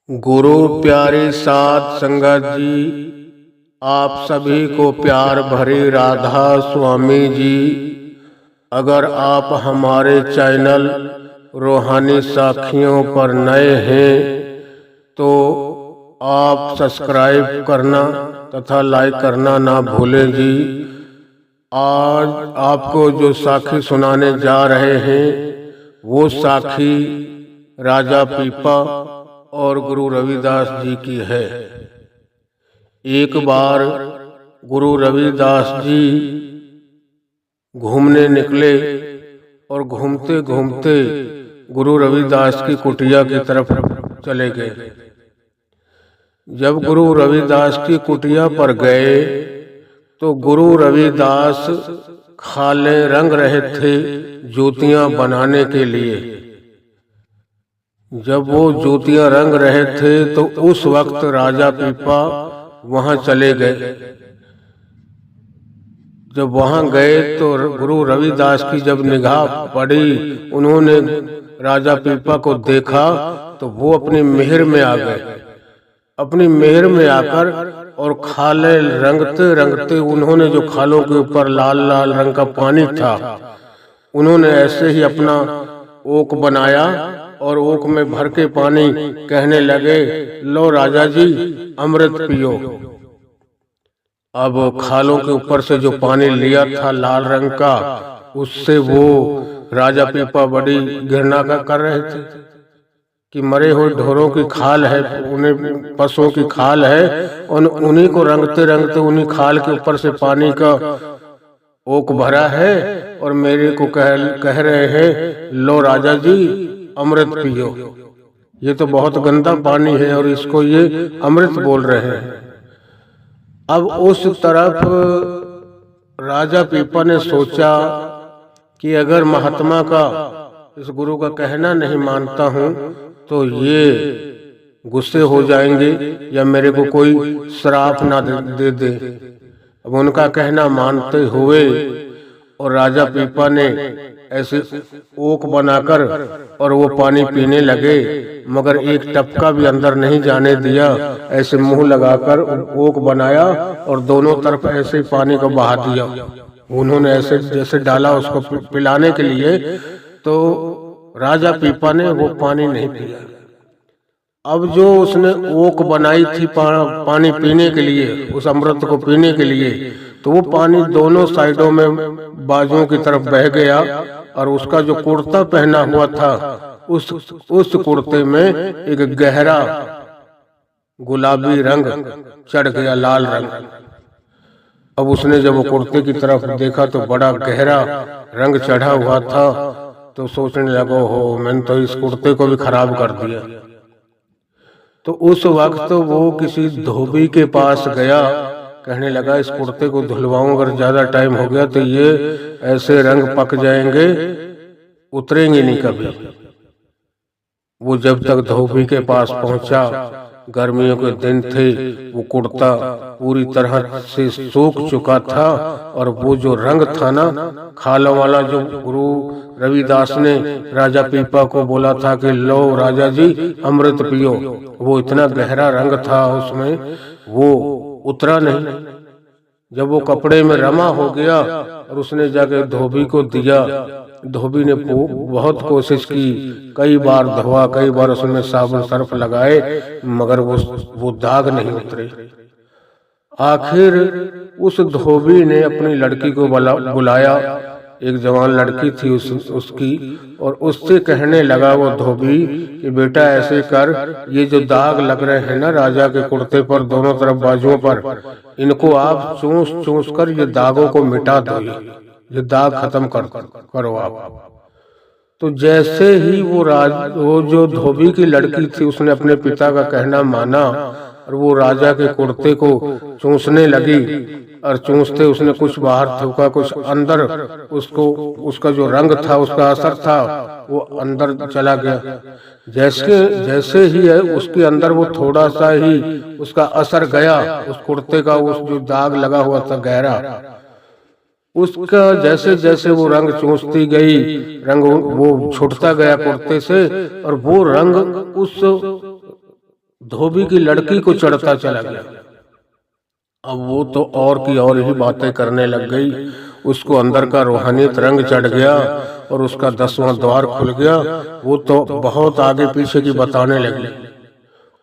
गुरु प्यारी साध संगत जी, आप सभी को प्यार भरी राधा स्वामी जी। अगर आप हमारे चैनल रूहानी साखियों पर नए हैं तो आप सब्सक्राइब करना तथा लाइक करना ना भूलें जी। आज आपको जो साखी सुनाने जा रहे हैं वो साखी राजा पीपा और गुरु रविदास जी की है। एक बार गुरु रविदास जी घूमने निकले और घूमते घूमते गुरु रविदास की कुटिया की तरफ चले गए। जब गुरु रविदास की कुटिया पर गए तो गुरु रविदास खाले रंग रहे थे जूतियां बनाने के लिए। जब वो जूतियां रंग रहे थे तो उस वक्त राजा पीपा वहां चले गए। जब वहां गए तो गुरु रविदास की जब निगाह पड़ी, उन्होंने राजा पीपा को देखा तो वो अपनी मेहर में आ गए। अपनी मेहर में आकर और खाले रंगते रंगते उन्होंने जो खालों के ऊपर लाल लाल रंग का पानी था, उन्होंने ऐसे ही अपना ओक बनाया और ओक में भर के पानी कहने लगे, लो राजा जी अमृत पियो। अब खालों के ऊपर से जो पानी लिया था लाल रंग का, उससे वो राजा पीपा बड़ी घृणा कर रहे थे कि मरे हुए ढोरों की खाल है, उन्हें पशुओं की खाल है, और उन्हीं को रंगते रंगते उन्हीं खाल के ऊपर से पानी का ओक भरा है और मेरे को कह रहे हैं, लो राजा जी अमृत पियो। ये तो बहुत गंदा पानी है और इसको ये अमृत बोल रहे हैं। अब उस तरफ राजा पीपा ने सोचा कि अगर महात्मा का, इस गुरु का कहना नहीं मानता हूं तो ये गुस्से हो जाएंगे या मेरे को कोई श्राप ना दे दे। अब उनका कहना मानते हुए और राजा पीपा ने ऐसे ओक बनाकर और वो पानी पीने लगे, मगर एक टपका भी अंदर नहीं जाने दिया। ऐसे मुंह लगाकर ओक बनाया और दोनों तरफ ऐसे पानी को बहा दिया। उन्होंने ऐसे जैसे डाला उसको पिलाने के लिए, तो राजा पीपा ने वो पानी नहीं पिया। अब जो उसने ओक बनाई थी पानी पीने के लिए, उस अमृत को पीने के लिए, तो वो पानी दोनों साइडों में बाजुओं की तरफ बह गया और उसका जो कुर्ता पहना हुआ था उस कुर्ते में एक गहरा गुलाबी रंग चढ़ गया, लाल रंग। अब उसने जब वो कुर्ते की तरफ देखा तो बड़ा गहरा रंग चढ़ा हुआ था, तो सोचने लगा, हो मैंने तो इस कुर्ते को भी खराब कर दिया। तो उस वक्त वो किसी धोबी के पास गया, कहने लगा इस कुर्ते को धुलवाऊं, अगर ज्यादा टाइम हो गया तो ये ऐसे रंग पक जाएंगे, उतरेंगे नहीं कभी। वो जब तक धोबी के पास पहुंचा, गर्मियों के दिन थे, वो कुर्ता पूरी तरह से सूख चुका था और वो जो रंग था ना खालों वाला, जो गुरु रविदास ने राजा पीपा को बोला था कि लो राजा जी अमृत पियो, वो इतना गहरा रंग था उसमें, वो उतरा नहीं। जब वो कपड़े में रमा हो गया और उसने जाके धोबी को दिया, धोबी ने बहुत कोशिश की, कई बार धोआ, कई बार उसमें साबुन सर्फ लगाए, मगर वो दाग नहीं उतरे। आखिर उस धोबी ने अपनी लड़की को बुलाया, एक जवान लड़की थी उसकी, और उससे कहने लगा वो धोबी कि बेटा ऐसे कर, ये जो दाग लग रहे हैं ना राजा के कुर्ते पर दोनों तरफ बाजुओं पर, इनको आप चूस चूस कर ये दागों को मिटा दो, ये दाग खत्म करो आप। तो जैसे ही वो जो धोबी की लड़की थी उसने अपने पिता का कहना माना और वो राजा के कुर्ते को चूसने लगी, और चूसते उसने कुछ बाहर थूका, कुछ अंदर, उसको उसका जो रंग था, उसका असर था, वो अंदर चला गया। जैसे ही है उसके अंदर वो थोड़ा सा ही उसका असर गया, उस कुर्ते का उस जो दाग लगा हुआ था गहरा, उसका जैसे जैसे वो रंग चूसती गई, रंग वो छूटता गया कुर्ते से, और वो रंग उस धोबी की लड़की को चढ़ता चला गया। अब वो तो और की और ही बातें करने लग गई। उसको अंदर का रूहानियत रंग चढ़ गया और उसका 10वां द्वार खुल गया। वो तो बहुत आगे पीछे की बताने लगी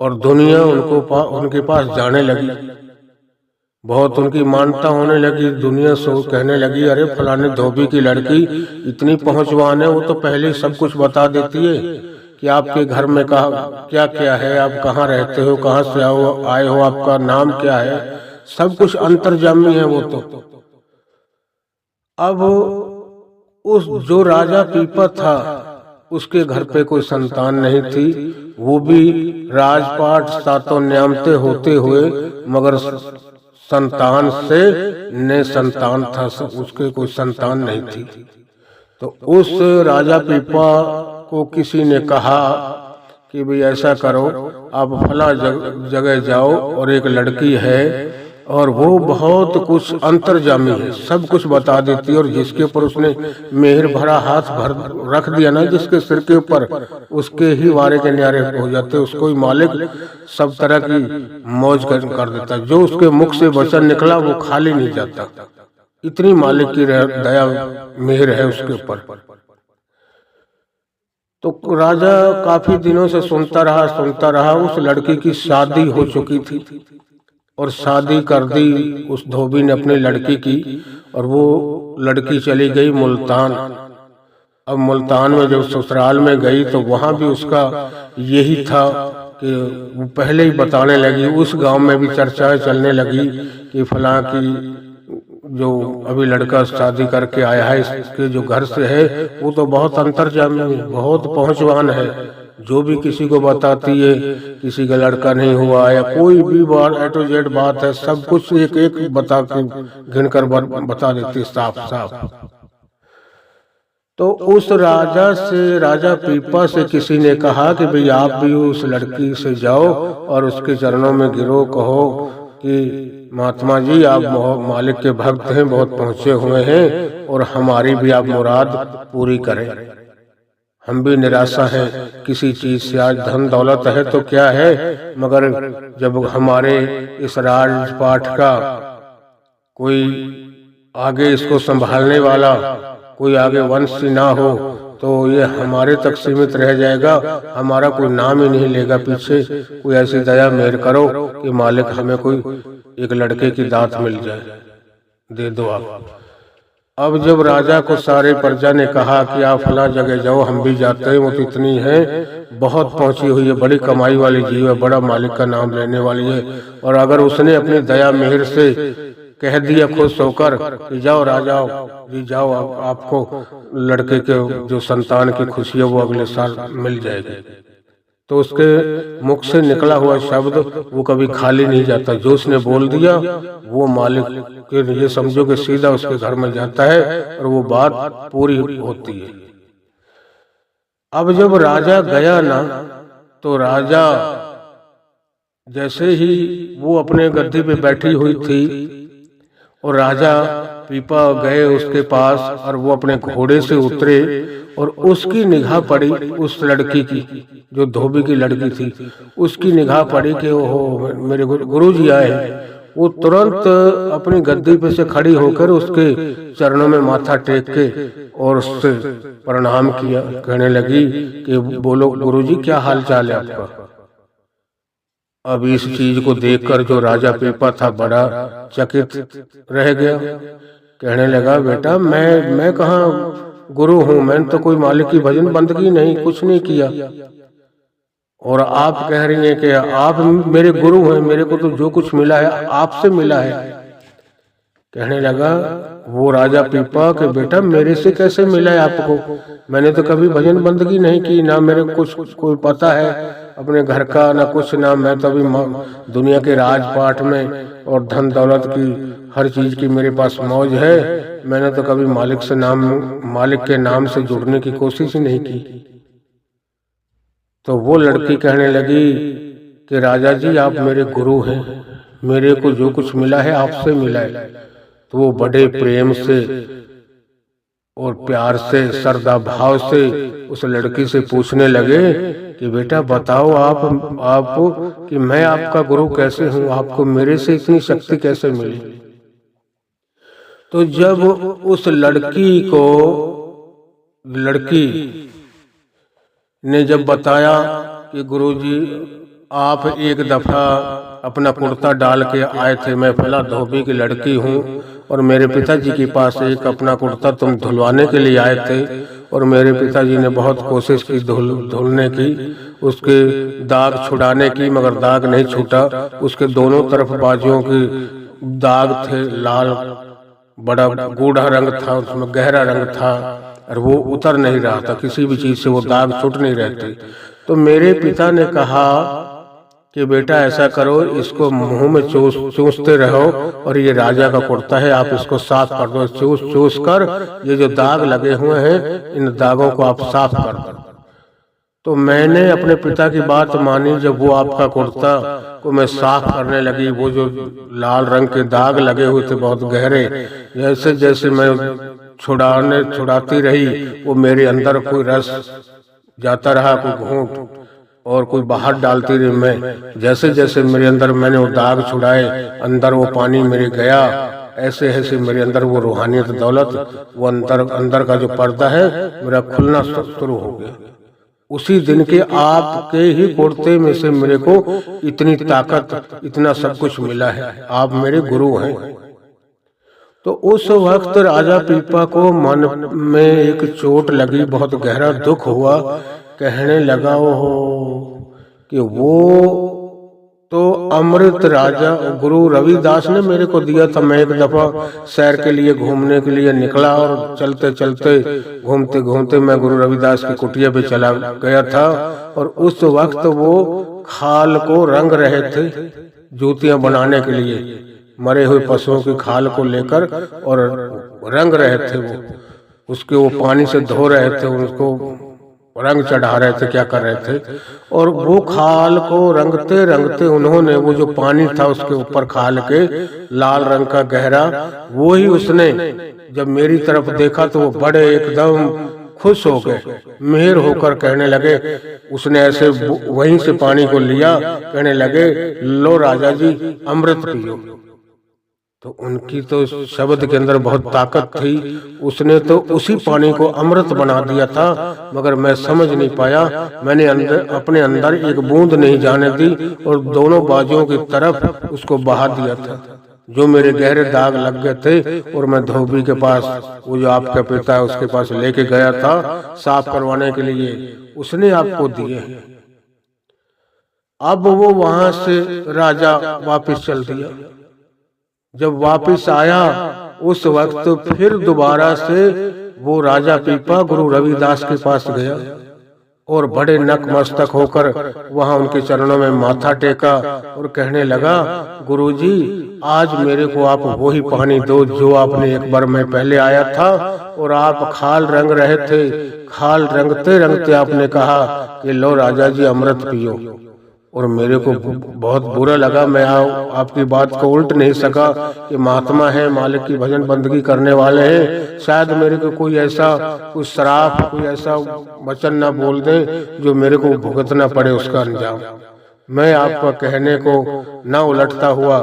और दुनिया उनके पास जाने लगी। बहुत उनकी मानता होने लगी। दुनिया सो कहने लगी, अरे फलाने धोबी की लड़की इतनी पहुंचवान है, वो तो पहले ही सब कुछ बता देती है कि आपके घर में क्या क्या है, आप कहाँ रहते हो, कहाँ से आए हो, आपका नाम क्या है, सब कुछ अंतर्जामी है वो तो। अब उस जो राजा पीपा था उसके घर पे कोई संतान नहीं थी। वो भी राजपाट सातों न्यामते होते हुए मगर संतान से ने संतान था, उसके कोई संतान नहीं थी। तो उस राजा पीपा को किसी ने कहा कि भाई ऐसा करो, आप फला जगह जाओ और एक लड़की है और वो बहुत कुछ अंतर्जामी है, सब कुछ बता देती है। और जिसके ऊपर उसने मेहर भरा हाथ रख दिया ना, जिसके सिर के ऊपर, उसके ही वारे के न्यारे हो जाते, उसको ही मालिक सब तरह की मौज कर देता। जो उसके मुख से वचन निकला वो खाली नहीं जाता। इतनी मालिक की दया मेहर है उसके ऊपर। तो राजा काफी दिनों से सुनता रहा। उस लड़की की शादी हो चुकी थी और शादी कर दी उस धोबी ने अपनी लड़की की, और वो लड़की चली गई मुल्तान। अब मुल्तान में जब ससुराल में गई तो वहां भी उसका यही था कि वो पहले ही बताने लगी। उस गांव में भी चर्चाएं चलने लगी कि फलां की जो अभी लड़का शादी करके आया है, इसके जो घर से है वो तो बहुत अंतर्जामी है, बहुत पहुंचवान है। जो भी किसी को बताती है, किसी का लड़का नहीं हुआ या कोई भी बात A to Z बात है, सब कुछ एक एक बता के गिनकर बता देती साफ साफ। तो उस राजा पीपा से किसी ने कहा कि भाई आप भी उस लड़की से जाओ और उसके चरणों में गिरो, कहो कि महात्मा जी आप मालिक के भक्त हैं, बहुत पहुंचे हुए हैं और हमारी भी आप मुराद पूरी करें। हम भी निराशा है किसी चीज से। आज धन दौलत है तो क्या है, मगर जब हमारे इस राजपाट का कोई आगे इसको संभालने वाला, कोई आगे वंश ना हो तो ये हमारे तक सीमित रह जाएगा, हमारा कोई नाम ही नहीं लेगा पीछे। कोई ऐसी दया मेहर करो कि मालिक हमें कोई एक लड़के की दात मिल जाए, दे दो आप। अब जब राजा को सारे प्रजा ने कहा कि आप फला जगह जाओ, हम भी जाते हैं, वो तो इतनी है, बहुत पहुंची हुई है, बड़ी कमाई वाली जीव है, बड़ा मालिक का नाम लेने वाली है। और अगर उसने अपनी दया मेहर से कह दिया खुश होकर कि जाओ राजा जी जाओ, आपको लड़के के जो संतान की खुशी है वो अगले साल मिल जाएगी, तो उसके मुख से निकला हुआ शब्द वो कभी खाली नहीं जाता। जो उसने बोल दिया वो मालिक के ये समझो कि सीधा उसके घर में जाता है और वो बात पूरी होती है। अब जब राजा गया ना, तो राजा जैसे ही वो अपने गद्दी पे बैठी हुई थी और राजा पीपा गए उसके पास और वो अपने घोड़े से उतरे और उसकी निगाह पड़ी उस लड़की की, जो धोबी की लड़की थी, उसकी निगाह पड़ी कि ओहो मेरे गुरुजी आए हैं। वो तुरंत अपनी गद्दी पे से खड़ी होकर उसके चरणों में माथा टेक के और उससे प्रणाम किया। कहने लगी कि बोलो गुरुजी क्या हाल चाल है आपका। अब इस चीज को देखकर जो राजा पीपा था बड़ा चकित रह गया। कहने लगा बेटा मैं कहाँ गुरु हूँ, मैंने तो कोई मालिक की भजन बंदगी नहीं, कुछ नहीं किया, और आप कह रही हैं कि आप मेरे गुरु हैं, मेरे को तो जो कुछ मिला है आपसे मिला है। कहने लगा वो राजा पीपा कि बेटा मेरे से कैसे मिला है आपको, मैंने तो कभी भजन बंदगी नहीं की, ना मेरे कुछ कोई पता है अपने घर का, ना कुछ, ना मैं तो अभी दुनिया के राजपाट में और धन दौलत की हर चीज की मेरे पास मौज है, मैंने तो कभी मालिक के नाम से जुड़ने की कोशिश ही नहीं की। तो वो लड़की कहने लगी कि राजा जी आप मेरे गुरु हैं, मेरे को जो कुछ मिला है आपसे मिला है। तो वो बड़े प्रेम से और प्यार से श्रद्धा भाव से उस लड़की से पूछने लगे कि बेटा बताओ आप कि मैं आपका गुरु कैसे हूँ, आपको मेरे से इतनी शक्ति कैसे मिली। तो जब उस लड़की ने जब बताया कि गुरुजी आप एक दफा अपना कुर्ता डाल के आए थे, मैं फला धोबी की लड़की हूँ और मेरे पिताजी के पास एक अपना कुर्ता तुम धुलवाने के लिए आए थे और मेरे पिताजी ने बहुत कोशिश की धुलने की, उसके दाग छुड़ाने की, मगर दाग नहीं छूटा। उसके दोनों तरफ बाजुओं के दाग थे, लाल बड़ा गूढ़ा रंग था, उसमें गहरा रंग था और वो उतर नहीं रहा था, किसी भी चीज से वो दाग छूट नहीं रहते। तो मेरे पिता ने कहा कि बेटा ऐसा करो, इसको मुंह में चूसते रहो और ये राजा का कुर्ता है, आप इसको साफ कर दो, चूस कर ये जो दाग लगे हुए हैं इन दागों को आप साफ कर दो। तो मैंने अपने पिता की बात मानी। जब वो आपका कुर्ता को मैं साफ करने लगी, वो जो लाल रंग के दाग लगे हुए थे बहुत गहरे, जैसे जैसे मैं छुड़ाती रही वो मेरे अंदर कोई रस जाता रहा, कोई घूंट और कोई बाहर डालती रही। मैं जैसे जैसे मेरे अंदर मैंने वो दाग छुड़ाए, अंदर वो पानी मेरे गया, ऐसे ऐसे मेरे अंदर वो रूहानियत दौलत, वो अंदर का जो पर्दा है मेरा खुलना शुरू हो गया। उसी दिन के आपके ही कुर्ते में से मेरे को इतनी ताकत, इतना सब कुछ मिला है, आप मेरे गुरु हैं। तो उस वक्त राजा पीपा को मन में एक चोट लगी, बहुत गहरा दुख हुआ। कहने लगा हो कि वो तो अमृत राजा गुरु रविदास ने मेरे को दिया था। मैं एक दफा सैर के लिए घूमने के लिए निकला और चलते चलते घूमते घूमते मैं गुरु रविदास की कुटिया पे चला गया था और उस वक्त वो खाल को रंग रहे थे जूतियां बनाने के लिए, मरे हुए पशुओं की खाल को लेकर और रंग रहे थे। वो उसके वो पानी से धो रहे थे, उसको रंग चढ़ा रहे थे, क्या कर रहे थे। और वो खाल को रंगते रंगते उन्होंने वो जो पानी था उसके ऊपर खाल के लाल रंग का गहरा, वो ही उसने जब मेरी तरफ देखा तो वो बड़े एकदम खुश हो गए, मेहर होकर कहने लगे। उसने ऐसे वहीं से पानी को लिया, कहने लगे लो राजा जी अमृत पियो। तो उनकी तो शब्द के अंदर बहुत ताकत थी, उसने तो उसी पानी को अमृत बना दिया था, मगर मैं समझ नहीं पाया। मैंने अपने अंदर एक बूंद नहीं जाने दी और दोनों बाजुओं की तरफ उसको बहा दिया था। जो मेरे गहरे दाग लग गए थे और मैं धोबी के पास, वो जो आपका पिता है उसके पास लेके गया था साफ करवाने के लिए, उसने आपको दिए। अब वो वहां से राजा वापिस चल दिया। जब वापिस आया उस वक्त फिर दोबारा से वो राजा पीपा गुरु रविदास के पास गया और बड़े नतमस्तक होकर वहां उनके चरणों में माथा टेका और कहने लगा, गुरुजी आज मेरे को आप वही पानी दो जो आपने एक बार मैं पहले आया था और आप खाल रंग रहे थे। खाल रंगते रंगते आपने कहा कि लो राजा जी अमृत पियो। और मेरे को बहुत बुरा लगा, मैं आपकी बात को उल्ट नहीं सका कि महात्मा है, मालिक की भजन बंदगी करने वाले हैं, शायद मेरे को कोई ऐसा कुछ श्राप, कोई ऐसा वचन ना बोल दे जो मेरे को भुगतना पड़े उसका अंजाम। मैं आपका कहने को ना उलटता हुआ,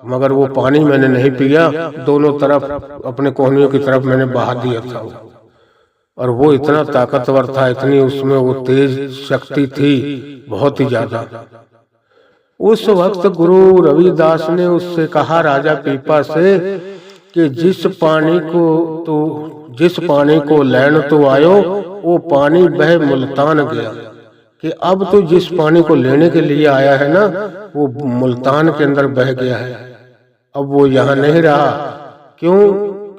मगर वो पानी मैंने नहीं पिया, दोनों तरफ अपने कोहनियों की तरफ मैंने बहा दिया था। और वो इतना ताकतवर था, इतनी उसमें वो तेज शक्ति थी, बहुत ही ज्यादा। उस वक्त गुरु रविदास ने उससे कहा राजा पीपा से कि जिस पानी को लैन तो आयो वो पानी बह मुल्तान गया। कि अब तो जिस पानी को लेने के लिए आया है ना वो मुल्तान के अंदर बह गया है, अब वो यहाँ नहीं रहा। क्यों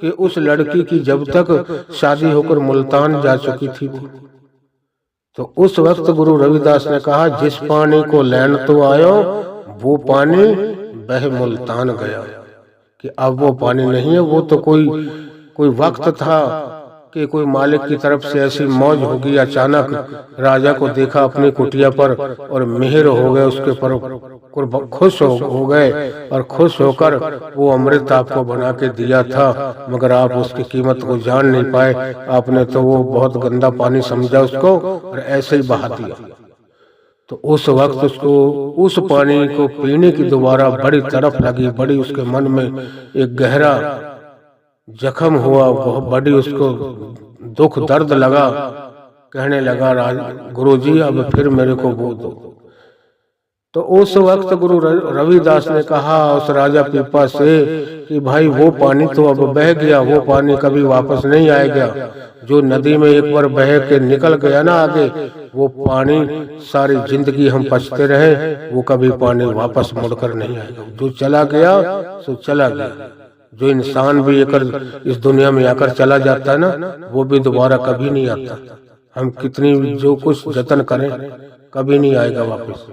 कि उस लड़की की जब तक शादी होकर मुल्तान जा चुकी थी वो। तो उस वक्त गुरु रविदास ने कहा जिस पानी को लैन तो आयो वो पानी बह मुल्तान गया। कि अब वो पानी नहीं है, वो तो कोई वक्त था कि कोई मालिक की तरफ से ऐसी मौज होगी। अचानक राजा को देखा अपनी कुटिया पर और मेहर हो गए उसके पर, खुश हो गए और खुश होकर वो अमृत आपको बना के दिया था, मगर आप उसकी कीमत को जान नहीं पाए। आपने तो वो बहुत गंदा पानी समझा उसको और ऐसे ही बहा दिया। तो उस वक्त उसको उस पानी को पीने की दोबारा बड़ी तड़प लगी, बड़ी उसके मन में एक गहरा जख्म हुआ, बहुत बड़ी उसको दुख दर्द लगा। कहने लगा, गुरुजी अब फिर मेरे को वो दो। तो उस वक्त गुरु रविदास ने कहा उस राजा पीपा से कि भाई वो पानी तो अब बह गया, वो पानी कभी वापस नहीं आएगा। जो नदी में एक बार बह के निकल गया ना आगे, वो पानी सारी जिंदगी हम पछते रहे, वो कभी पानी वापस मुड़कर नहीं आएगा। जो चला गया सो चला गया। जो इंसान भी इस दुनिया में आकर चला जाता है ना, वो भी दोबारा कभी नहीं आता। हम कितनी जो कुछ जतन करें कभी नहीं आएगा वापस।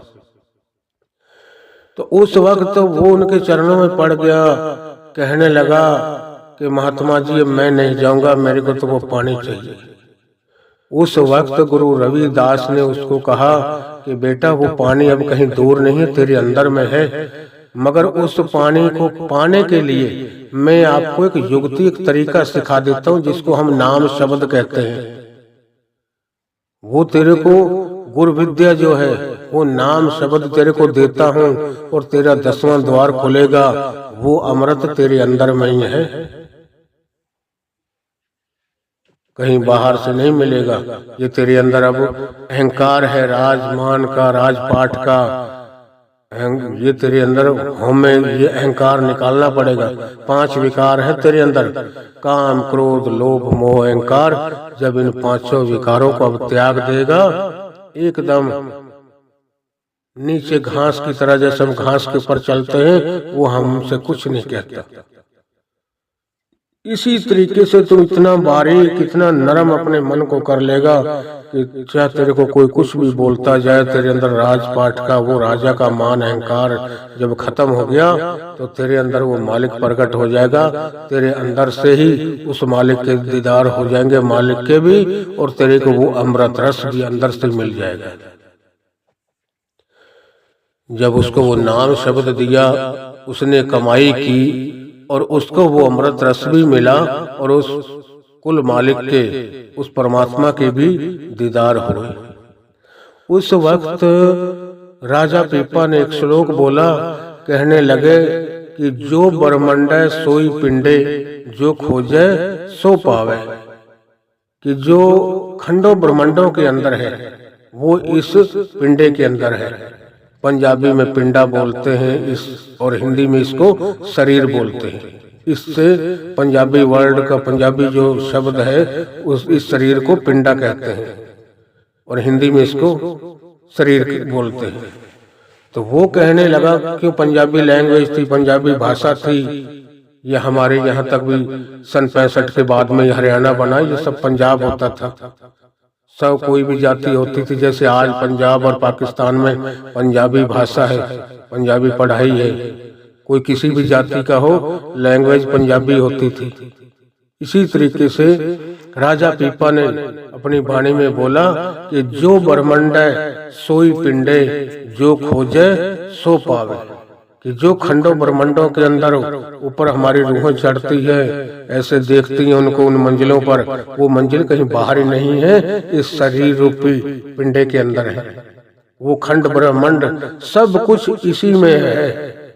तो उस वक्त तो वो उनके चरणों में पड़ गया, कहने लगा कि महात्मा जी मैं नहीं जाऊंगा, मेरे को तो वो पानी चाहिए। उस वक्त गुरु रविदास ने उसको कहा कि बेटा वो पानी अब कहीं दूर नहीं है, तेरे अंदर में है, मगर उस पानी को पाने के लिए मैं आपको एक युक्ति, एक तरीका सिखा देता हूँ जिसको हम नाम शब्द कहते हैं। वो तेरे को गुरु विद्या जो है वो नाम शब्द तेरे को देता हूँ और तेरा 10वां द्वार खुलेगा। वो अमृत तेरे अंदर में ही है, कहीं बाहर से नहीं मिलेगा। ये तेरे अंदर अब अहंकार है, राजमान का, राजपाट का, ये तेरे अंदर हमें ये अहंकार निकालना पड़ेगा। 5 विकार है तेरे अंदर, काम क्रोध लोभ मोह अहंकार। जब इन 5 विकारों को अब त्याग देगा, एकदम नीचे घास की तरह, जैसे हम घास के ऊपर चलते हैं, वो हमसे कुछ नहीं कहता। इसी तरीके से तुम इतना बारीक, इतना नरम अपने मन को कर लेगा कि चाहे तेरे को कोई कुछ भी बोलता जाए, तेरे अंदर राजपाट का वो राजा का मान अहंकार जब खत्म हो गया तो तेरे अंदर वो मालिक प्रकट हो जाएगा। तेरे अंदर से ही उस मालिक के दीदार हो जाएंगे, मालिक के भी, और तेरे को वो अमृत रस भी अंदर से मिल जाएगा। जब उसको वो नाम शब्द दिया, उसने कमाई की और उसको वो अमृत रस भी मिला और उस कुल मालिक के, उस परमात्मा के भी दीदार हुए। उस वक्त राजा पीपा ने एक श्लोक बोला, कहने लगे कि जो ब्रह्मंडे सोई पिंडे, जो खोजे सो पावे। कि जो खंडों ब्रह्मंडों के अंदर है वो इस पिंडे के अंदर है। पंजाबी में पिंडा बोलते हैं इस, और हिंदी में इसको शरीर बोलते हैं। इससे पंजाबी वर्ड का, पंजाबी जो शब्द है उस इस शरीर को पिंडा कहते हैं और हिंदी में इसको शरीर बोलते हैं। तो वो कहने लगा क्यों पंजाबी लैंग्वेज थी, पंजाबी भाषा थी, ये हमारे यहाँ तक भी सन 65 के बाद में हरियाणा बना, ये सब पंजाब होता था। सब कोई भी जाति होती थी, जैसे आज पंजाब और पाकिस्तान में पंजाबी भाषा है, पंजाबी पढ़ाई है। कोई किसी भी जाति का हो, लैंग्वेज पंजाबी होती थी। इसी तरीके से राजा पीपा ने अपनी वाणी में बोला कि जो ब्रह्मंडे सोई पिंडे, जो खोजे सो पावे। कि जो खंडों ब्रह्मंडों के अंदर ऊपर हमारी रूहें चढ़ती है, ऐसे देखती हैं उनको उन मंजिलों पर, वो मंजिल कहीं बाहर ही नहीं है, इस शरीर रूपी पिंडे के अंदर है। वो खंड ब्रह्मंड सब कुछ इसी में है,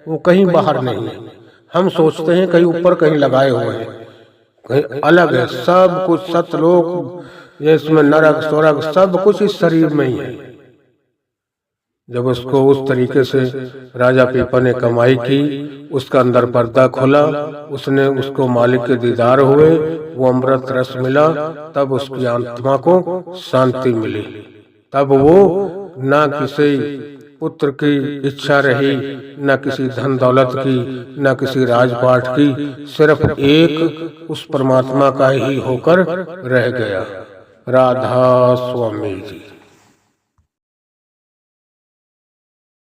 वो कहीं बाहर नहीं है। हम सोचते हैं कहीं ऊपर कहीं लगाए हुए हैं, कहीं अलग है। सब कुछ सतलोक, इसमें नरक स्वर्ग सब कुछ इस शरीर में ही है। जब उसको उस तरीके से राजा पीपा ने कमाई की, उसका अंदर पर्दा खुला, उसने उसको मालिक के दीदार हुए, वो अमृत रस मिला, तब उसकी आत्मा को शांति मिली। तब वो ना किसी पुत्र की इच्छा रही, न किसी धन दौलत की, न किसी राजपाट की, सिर्फ एक उस परमात्मा का ही होकर रह गया। राधा स्वामी जी।